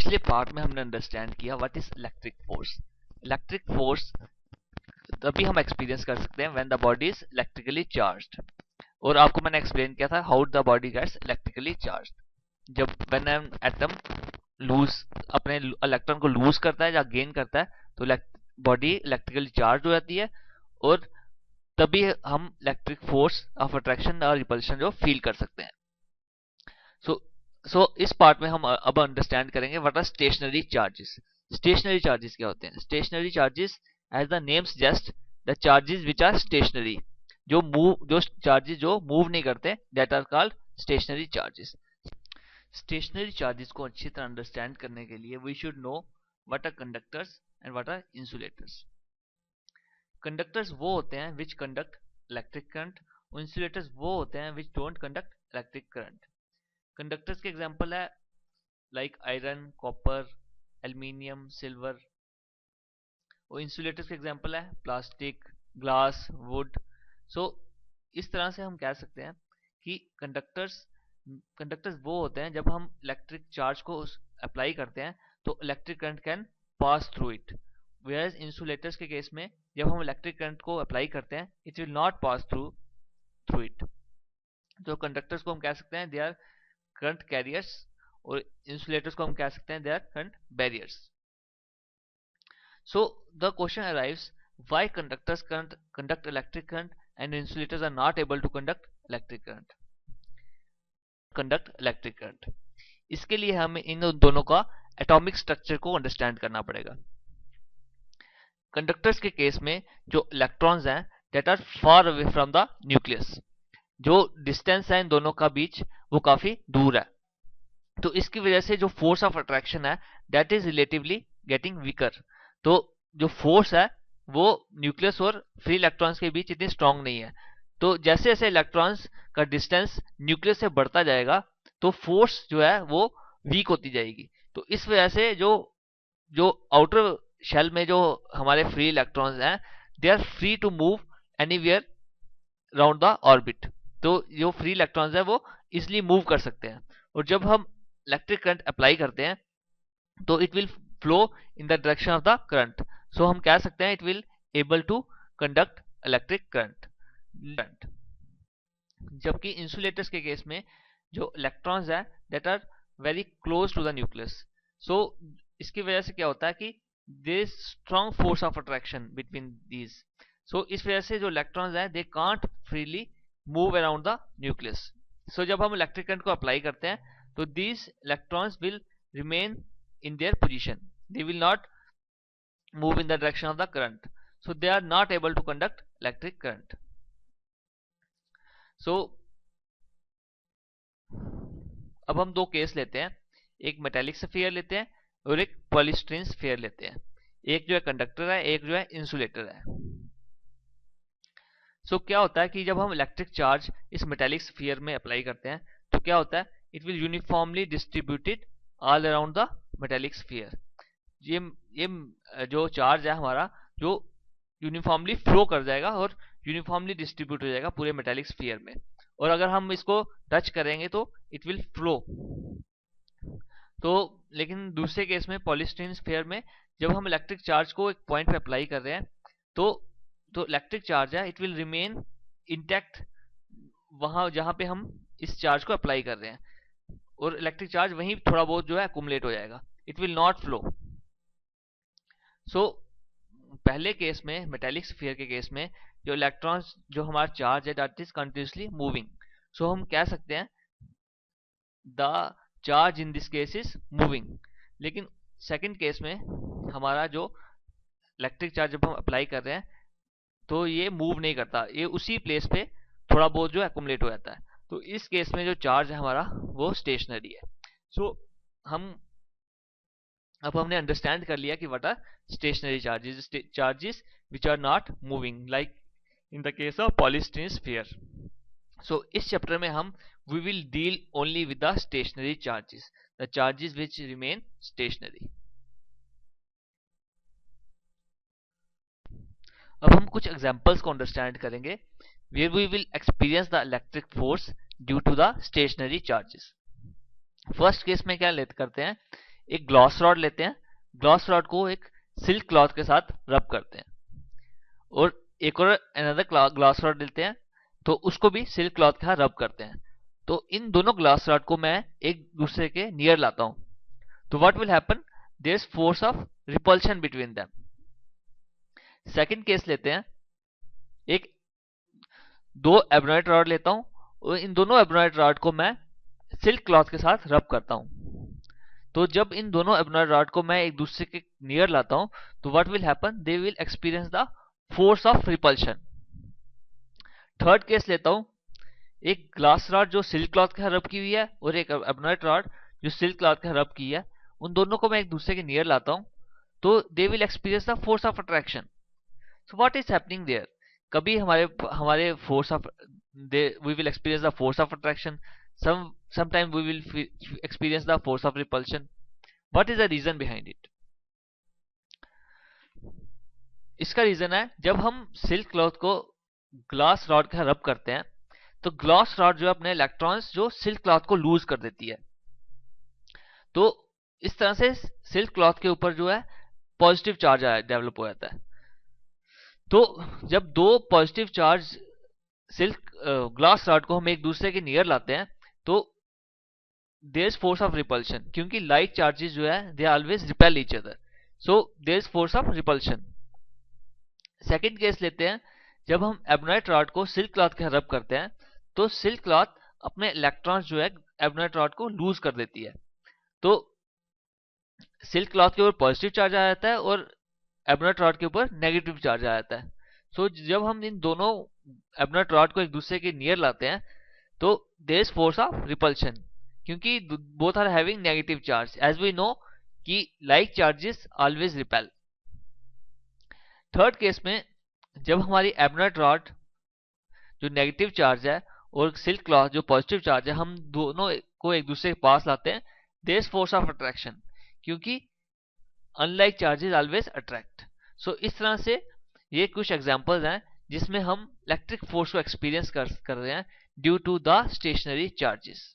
पिछले पार्ट में हमने अंडरस्टैंड किया what is electric force. Electric force तभी हम एक्सपीरियंस कर सकते हैं when the body is electrically charged, और आपको मैंने एक्सप्लेन किया था how the body gets electrically charged. जब व्हेन एन एटम लूज अपने इलेक्ट्रॉन को लूज करता है या गेन करता है तो बॉडी इलेक्ट्रिकली चार्ज हो जाती है, और तभी हम इलेक्ट्रिक फोर्स ऑफ अट्रैक्शन और रिपल्शन जो फील कर सकते हैं। सो इस पार्ट में हम अब अंडरस्टैंड करेंगे what are stationary charges. Stationary charges क्या होते हैं? Stationary charges as the name suggest the charges which are stationary, जो चार्जेस जो मूव नहीं करते, that are called stationary charges. Stationary charges को अच्छी तरह अंडरस्टैंड करने के लिए we should know what are conductors and what are insulators. Conductors वो होते हैं विच कंडक्ट इलेक्ट्रिक करंट, और इंसुलेटर्स वो होते हैं which don't conduct electric current. Conductors के एग्जांपल है like iron, copper, aluminium, silver, और इंसुलेटर्स के एग्जांपल है प्लास्टिक, ग्लास, वुड। सो इस तरह से हम कह सकते हैं कि कंडक्टर्स वो होते हैं जब हम इलेक्ट्रिक चार्ज को अप्लाई करते हैं तो electric current can pass through it, whereas insulators के केस में जब हम इलेक्ट्रिक करंट को अप्लाई करते हैं it will not pass through it. तो कंडक्टर्स को हम कह सकते हैं दे आर करंट कैरियर्स, और इंसुलेटर्स को हम कह सकते हैं they are current barriers. So the question arrives why conductors conduct electric current and insulators are not able to conduct electric current। इसके लिए हमें इन दोनों का एटॉमिक स्ट्रक्चर को अंडरस्टैंड करना पड़ेगा। कंडक्टर्स के केस में जो इलेक्ट्रॉन्स हैं that are far away from the nucleus, जो डिस्टेंस है इन दोनों का बीच वो काफी दूर है, तो इसकी वजह से जो फोर्स ऑफ अट्रैक्शन है that is relatively getting weaker. तो जो फोर्स है वो न्यूक्लियस और फ्री इलेक्ट्रॉन्स के बीच इतनी स्ट्रांग नहीं है। तो जैसे जैसे इलेक्ट्रॉन्स का डिस्टेंस न्यूक्लियस से बढ़ता जाएगा तो फोर्स जो है वो वीक होती जाएगी। तो इस वजह से जो आउटर शेल में जो हमारे फ्री इलेक्ट्रॉन्स हैं they are free to move anywhere round the orbit. तो जो फ्री इलेक्ट्रॉन्स है वो इजिली मूव कर सकते हैं, और जब हम इलेक्ट्रिक करंट अप्लाई करते हैं तो it will flow in the direction of the current. So हम कह सकते हैं it will able to conduct electric current. जबकि इंसुलेटर्स के केस में जो इलेक्ट्रॉन्स है that are very close to the nucleus, so इसकी वजह से क्या होता है कि there is strong force of attraction between these. So इस वजह से जो इलेक्ट्रॉन्स है they can't freely move around the nucleus. सो जब हम इलेक्ट्रिक करंट को अप्लाई करते हैं तो these electrons will remain in their position, they will not move in the direction of the current, so they are not able to conduct electric current। so अब हम दो case लेते हैं, एक मेटेलिक स्फीयर लेते हैं और एक पॉलीस्टीरीन स्फीयर लेते हैं। एक जो है कंडक्टर है, एक जो है इंसुलेटर है। सो क्या होता है कि जब हम इलेक्ट्रिक चार्ज इस मेटेलिक स्फीयर में अप्लाई करते हैं तो क्या होता है, it will uniformly distributed all around the metallic sphere। ये जो चार्ज है हमारा जो यूनिफॉर्मली फ्लो कर जाएगा और यूनिफॉर्मली डिस्ट्रीब्यूट हो जाएगा पूरे मेटेलिक स्फीयर में, और अगर हम इसको टच करेंगे तो इट विल फ्लो। तो लेकिन दूसरे केस में पॉलीस्टीरीन स्फीयर में जब हम इलेक्ट्रिक चार्ज को एक पॉइंट पे अप्लाई कर रहे हैं तो इलेक्ट्रिक चार्ज है इट विल रिमेन इंटैक्ट वहां जहां पे हम इस चार्ज को अप्लाई कर रहे हैं, और इलेक्ट्रिक चार्ज वहीं थोड़ा बहुत जो है अकुमुलेट हो जाएगा, इट विल नॉट फ्लो। सो पहले केस में मेटेलिक स्फीयर के केस में जो इलेक्ट्रॉन्स जो हमारा चार्ज है दैट इज कंटिन्यूसली मूविंग, सो हम कह सकते हैं the charge in this case is moving. लेकिन सेकंड केस में हमारा जो इलेक्ट्रिक चार्ज जब हम अप्लाई कर रहे हैं तो ये मूव नहीं करता, ये उसी प्लेस पे थोड़ा बहुत जो अकुमुलेट हो जाता है। तो इस केस में जो चार्ज है हमारा वो स्टेशनरी है। सो अब हमने अंडरस्टैंड कर लिया कि what are stationary charges, charges which are not moving like in the case of polystyrene sphere. So इस चैप्टर में हम we will deal only with the stationary charges, the charges which remain stationary. अब हम कुछ examples को understand करेंगे where we will experience the electric force due to the stationary charges। First case में क्या करते हैं, एक ग्लॉस रॉड लेते हैं, ग्लॉस रॉड को एक सिल्क क्लॉथ के साथ रब करते हैं, और एक और अनदर ग्लास रॉड लेते हैं तो उसको भी सिल्क क्लॉथ के साथ रब करते हैं। तो इन दोनों ग्लास रॉड को मैं एक दूसरे के नियर लाता हूं, तो what will happen, there is force of repulsion between them. Second case लेते हैं, एक दो एबोनाइट रॉड लेता हूं और इन दोनों एबोनाइट रॉड को मैं सिल्क क्लॉथ के साथ रब करता हूं। तो जब इन दोनों एबोनाइट रॉड को मैं एक दूसरे के नियर लाता हूं तो what will happen, they will experience the force of repulsion. Third case लेता हूं, एक ग्लास रॉड जो सिल्क क्लॉथ के रब की हुई है और एक एबोनाइट रॉड जो सिल्क क्लॉथ के रब की है, उन दोनों को मैं एक दूसरे के नियर लाता हूं तो they will experience the force of attraction. So what is happening there, कभी हमारे हमारे force of we will experience the force of attraction, sometime we will experience the force of repulsion. What is the reason behind it? इसका reason है, जब हम silk cloth को glass rod का rub करते हैं तो ग्लास रॉड जो अपने इलेक्ट्रॉन्स जो सिल्क क्लॉथ को लूज कर देती है, तो इस तरह से सिल्क क्लॉथ के ऊपर जो है पॉजिटिव चार्ज डेवलप हो जाता है। तो जब दो positive charge silk glass rod को हम एक दूसरे के नियर लाते हैं तो there is force of repulsion, क्योंकि लाइक चार्जेस जो है they always repel each other, so there is force of repulsion. Second case लेते हैं, जब हम एबोनाइट रॉड को सिल्क क्लॉथ के रब करते हैं तो सिल्क क्लॉथ अपने इलेक्ट्रॉन्स जो है एबोनाइट रॉड को लूज कर देती है, तो सिल्क क्लॉथ के ऊपर पॉजिटिव चार्ज आ जाता है और एबोनाइट रॉड के ऊपर नेगेटिव चार्ज आ जाता है। सो जब हम इन दोनों एबोनाइट रॉड को एक दूसरे के नियर लाते हैं तो there is force of repulsion, क्योंकि both are having negative charge, as we know कि like charges always repel. Third case में जब हमारी एबोनाइट रॉड जो नेगेटिव चार्ज है और सिल्क क्लॉथ जो पॉजिटिव चार्ज है, हम दोनों को एक दूसरे के पास लाते हैं, there is force of attraction, क्योंकि unlike charges always attract. So इस तरह से ये कुछ एग्जांपल्स हैं जिसमें हम इलेक्ट्रिक फोर्स को एक्सपीरियंस कर रहे हैं due to the stationary charges.